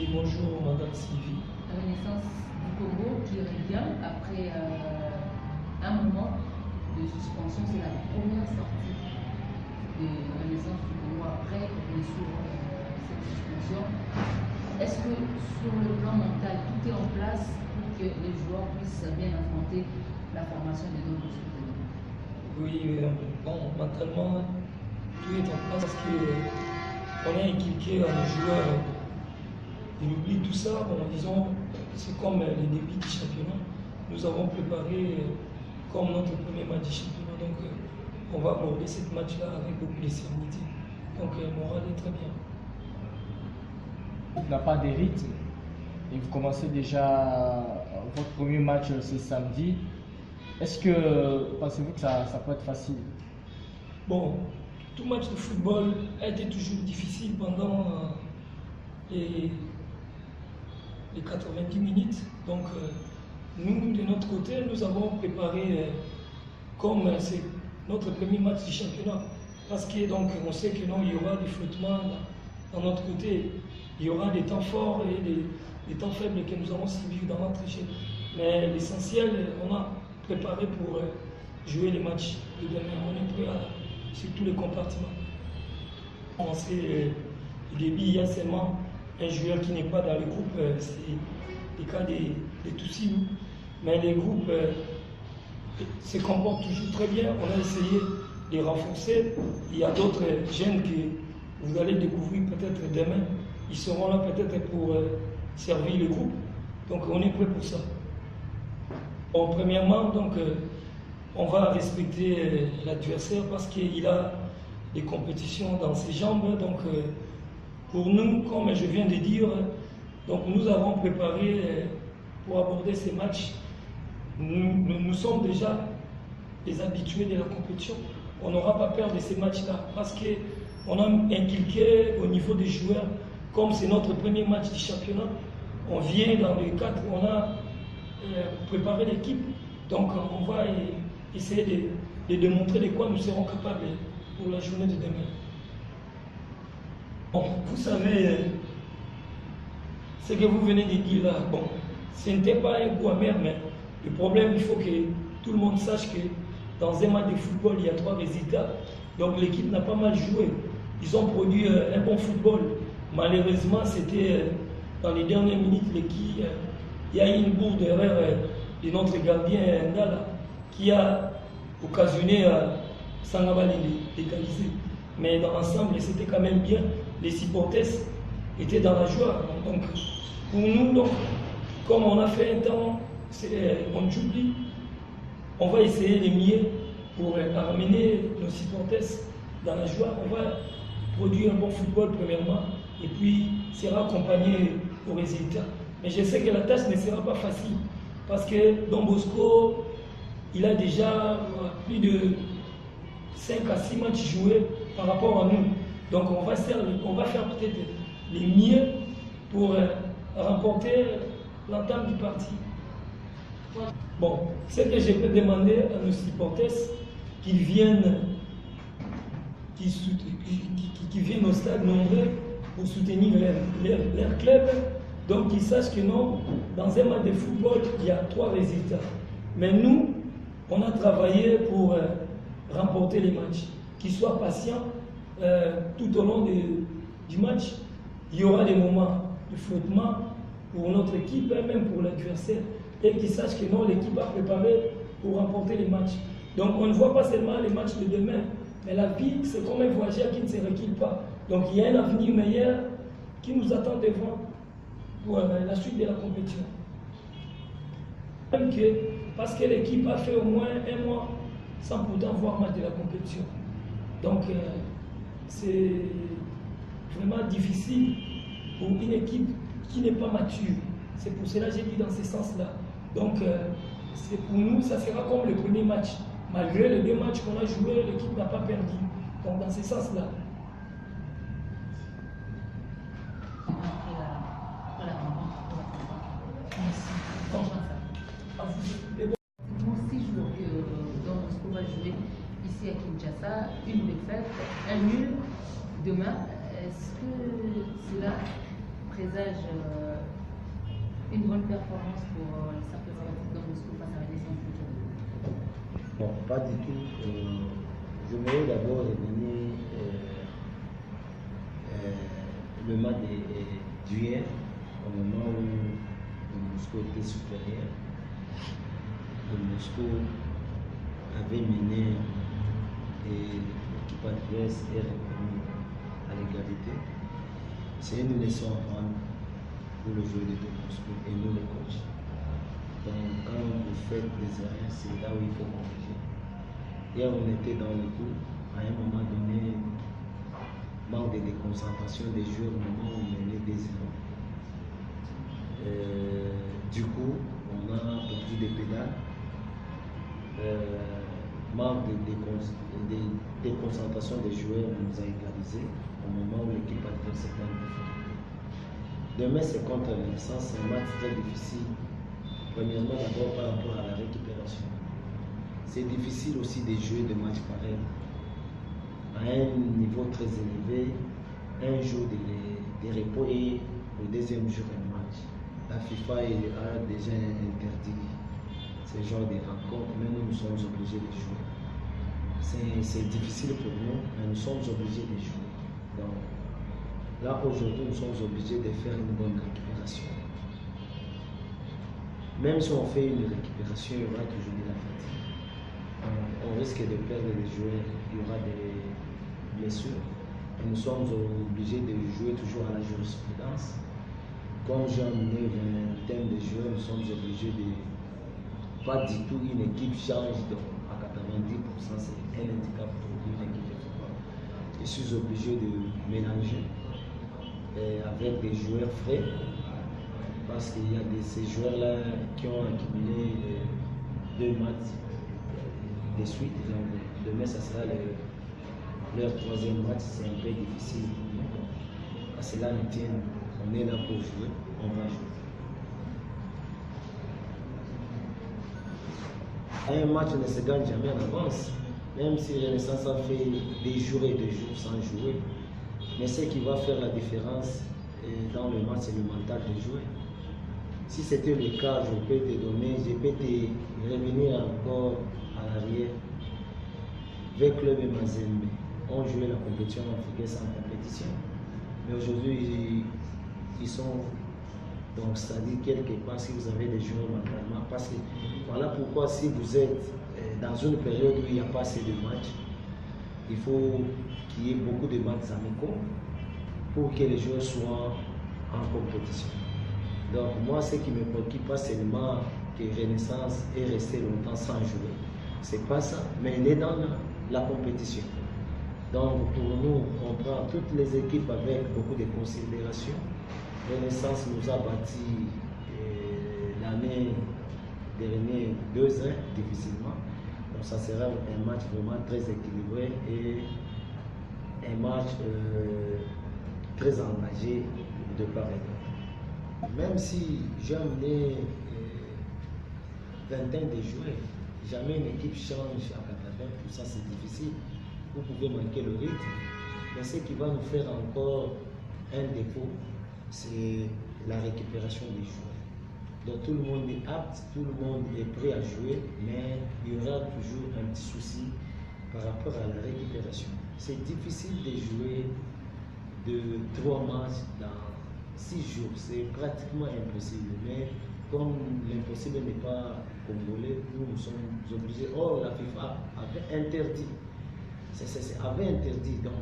Oui, bonjour Madame Sylvie. La Renaissance du Congo qui revient après un moment de suspension. C'est la première sortie de la Renaissance du Congo après bien sûr cette suspension. Est-ce que sur le plan mental, tout est en place pour que les joueurs puissent bien affronter la formation des Don Bosco? Oui, bon, mentalement, tout est en place parce qu'on est inculqué à nos joueurs. Ils oublient tout ça. Bon, disons, c'est comme les débuts du championnat. Nous avons préparé comme notre premier match du championnat. Donc, on va aborder ce match-là avec beaucoup de sérénité. Donc, le moral est très bien. Il n'a pas de rythme et vous commencez déjà votre premier match ce samedi. Est-ce que pensez-vous que ça peut être facile? Bon, tout match de football a été toujours difficile pendant les 90 minutes. Donc, nous, de notre côté, nous avons préparé comme c'est notre premier match du championnat. Parce que donc, on sait que non, il y aura des flottements dans notre côté. Il y aura des temps forts et des temps faibles que nous allons subir dans notre jeu. Mais l'essentiel, on a préparé pour jouer les matchs de demain. On est prêt sur tous les compartiments. On sait, au début, il y a seulement un joueur qui n'est pas dans le groupe, c'est le cas des Tutsis. Mais les groupes se comportent toujours très bien. On a essayé de les renforcer. Il y a d'autres jeunes que vous allez découvrir peut-être demain. Ils seront là peut-être pour servir le groupe. Donc on est prêt pour ça. Bon, premièrement, donc, on va respecter l'adversaire parce qu'il a des compétitions dans ses jambes. Donc, pour nous, comme je viens de dire, donc, nous avons préparé pour aborder ces matchs. Nous sommes déjà les habitués de la compétition. On n'aura pas peur de ces matchs-là parce qu'on a inculqué au niveau des joueurs, comme c'est notre premier match du championnat, on vient dans le cadre où on a préparé l'équipe. Donc on va essayer de démontrer de quoi nous serons capables pour la journée de demain. Bon, vous savez, ce que vous venez de dire là, bon, ce n'était pas un coup amer, mais le problème, il faut que tout le monde sache que dans un match de football, il y a 3 résultats. Donc l'équipe n'a pas mal joué. Ils ont produit un bon football. Malheureusement, c'était dans les dernières minutes, il y a eu une bourde d'erreur de notre gardien Ndala qui a occasionné Sangaba d'égaliser. Mais dans l'ensemble, c'était quand même bien. Les supporters étaient dans la joie. Donc, pour nous, donc, comme on a fait un temps, on j'oublie, on va essayer de mieux pour amener nos supporters dans la joie. On va produire un bon football premièrement et puis sera accompagné au résultat. Mais je sais que la tâche ne sera pas facile parce que Don Bosco, il a déjà plus de 5 à 6 matchs joués par rapport à nous. Donc on va faire peut-être les mieux pour remporter l'entame du parti. Bon, ce que je peux demander à nos supporters qu'ils viennent, qui viennent au stade nombreux pour soutenir leur club. Donc ils sachent que non, dans un match de football, il y a 3 résultats. Mais nous, on a travaillé pour remporter les matchs. Qu'ils soient patients tout au long du match. Il y aura des moments de flottement pour notre équipe et même pour l'adversaire. Et qu'ils sachent que non, l'équipe a préparé pour remporter les matchs. Donc on ne voit pas seulement les matchs de demain, mais la vie, c'est comme un voyageur qui ne se recule pas. Donc il y a un avenir meilleur qui nous attend devant pour la suite de la compétition. Même que, parce que l'équipe a fait au moins un mois sans pourtant voir match de la compétition. Donc c'est vraiment difficile pour une équipe qui n'est pas mature. C'est pour cela que j'ai dit dans ce sens-là. Donc c'est pour nous, ça sera comme le premier match. Malgré les 2 matchs qu'on a joués, l'équipe n'a pas perdu. Donc dans ce sens-là. Moi aussi, je vois que Don Bosco va jouer ici à Kinshasa, une défaite, un nul demain. Est-ce que cela présage une bonne performance pour les Cercles Sportifs de Moscou face à la Renaissance du Tour? Non, pas du tout. Je voulais d'abord revenir le match d'hier, au moment où le Moscou était supérieur. Le Moscou avait mené et l'équipe adverse est revenue à l'égalité. C'est une leçon à prendre pour le joueur de Moscou et nous les coachs. Donc quand vous faites des erreurs, c'est là où il faut corriger. Hier on était dans le coup, à un moment donné, manque de déconcentration des joueurs au moment où on menait des erreurs. Du coup, on a perdu des pédales. Manque de déconcentration des joueurs nous a égalisé au moment où l'équipe adverse était en défaut. Demain, c'est contre la Renaissance, c'est un match très difficile. Premièrement, d'abord par rapport à la récupération. C'est difficile aussi de jouer des matchs pareils. À un niveau très élevé, un jour de repos et le deuxième jour un match. La FIFA a déjà interdit ce genre de rencontres, mais nous sommes obligés de jouer. C'est difficile pour nous, mais nous sommes obligés de jouer. Donc, là, aujourd'hui, nous sommes obligés de faire une bonne récupération. Même si on fait une récupération, il y aura toujours de la fatigue. On risque de perdre des joueurs, il y aura des blessures. Et nous sommes obligés de jouer toujours à la jurisprudence. Comme j'ai emmené une vingtaine de joueurs, nous sommes obligés de pas du tout une équipe change à 90%, c'est un handicap pour une équipe de football. Je suis obligé de mélanger avec des joueurs frais parce qu'il y a ces joueurs-là qui ont accumulé 2 matchs de suite. Donc, demain, ça sera leur 3e match, c'est un peu difficile. À cela nous tient, on est là pour jouer, on va jouer. Un match ne se gagne jamais en avance, même si Renaissance a fait des jours et des jours sans jouer. Mais ce qui va faire la différence dans le match, c'est le mental de jouer. Si c'était le cas, je peux te revenir encore à l'arrière. Avec Club et Mazembe, on jouait la compétition africaine sans compétition. Mais aujourd'hui, ils sont. Donc, c'est-à-dire quelque part, si vous avez des joueurs mentalement, parce que voilà pourquoi, si vous êtes dans une période où il n'y a pas assez de matchs, il faut qu'il y ait beaucoup de matchs amicaux pour que les joueurs soient en compétition. Donc, moi, ce qui me préoccupe pas seulement que Renaissance est resté longtemps sans jouer, c'est pas ça, mais elle est dans la compétition. Donc, pour nous, on prend toutes les équipes avec beaucoup de considération. Renaissance nous a bâti l'année dernière 2-1 difficilement. Donc ça sera un match vraiment très équilibré et un match très engagé de part et d'autre. Même si j'ai amené vingtaine de joueurs, jamais une équipe change à 80%, c'est difficile. Vous pouvez manquer le rythme, mais ce qui va nous faire encore un défaut, c'est la récupération des joueurs. Donc tout le monde est apte, tout le monde est prêt à jouer, mais il y aura toujours un petit souci par rapport à la récupération. C'est difficile de jouer de 3 matchs dans 6 jours, c'est pratiquement impossible. Mais comme l'impossible n'est pas congolais, nous sommes obligés. Or, la FIFA avait interdit. Donc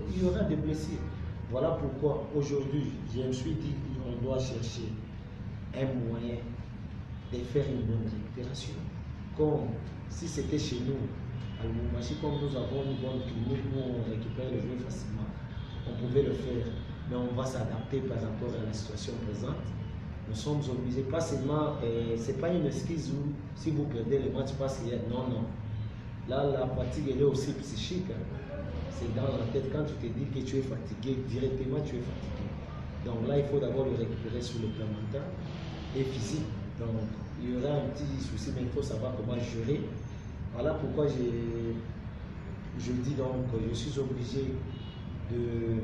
il y aura des blessures. Voilà pourquoi aujourd'hui, je me suis dit qu'on doit chercher un moyen de faire une bonne récupération. Comme si c'était chez nous, à Lubumbashi, comme nous avons une bonne clinique où on récupère le jeu facilement, on pouvait le faire. Mais on va s'adapter par rapport à la situation présente. Nous sommes obligés, pas seulement, c'est pas une excuse où si vous perdez le match parce qu'il y a. Non, non. Là, la fatigue, elle est aussi psychique. C'est dans la tête. Quand tu te dis que tu es fatigué, directement tu es fatigué. Donc là, il faut d'abord le récupérer sur le plan mental et physique. Donc il y aura un petit souci, mais il faut savoir comment gérer. Voilà pourquoi je dis donc que je suis obligé de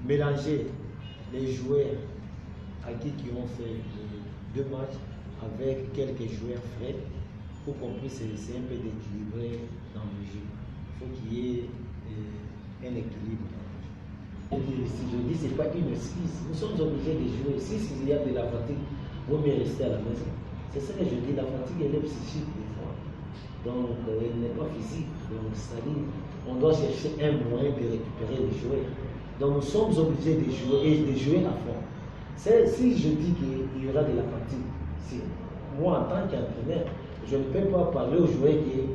mélanger les joueurs acquis qui ont fait les 2 matchs avec quelques joueurs frais pour qu'on puisse essayer un peu d'équilibrer dans le jeu. Il faut qu'il y ait un équilibre dans le jeu. Si je dis, ce n'est pas une excuse. Nous sommes obligés de jouer. S'il y a de la fatigue, il vaut mieux rester à la maison. C'est ça que je dis, la fatigue elle est psychique des fois. Donc elle n'est pas physique. Donc c'est-à-dire, on doit chercher un moyen de récupérer les joueurs. Donc nous sommes obligés de jouer et de jouer à fond. Si je dis qu'il y aura de la fatigue, moi en tant qu'entraîneur, je ne peux pas parler aux joueurs que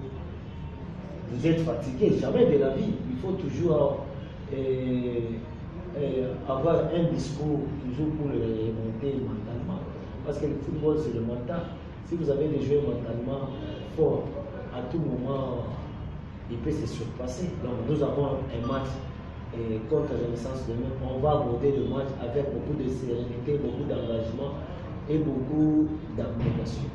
vous êtes fatigués, jamais de la vie. Il faut toujours avoir un discours toujours pour le remonter mentalement. Parce que le football, c'est le mental. Si vous avez des joueurs mentalement forts, à tout moment, il peut se surpasser. Donc nous avons un match contre Renaissance demain. On va aborder le match avec beaucoup de sérénité, beaucoup d'engagement et beaucoup d'abnégation.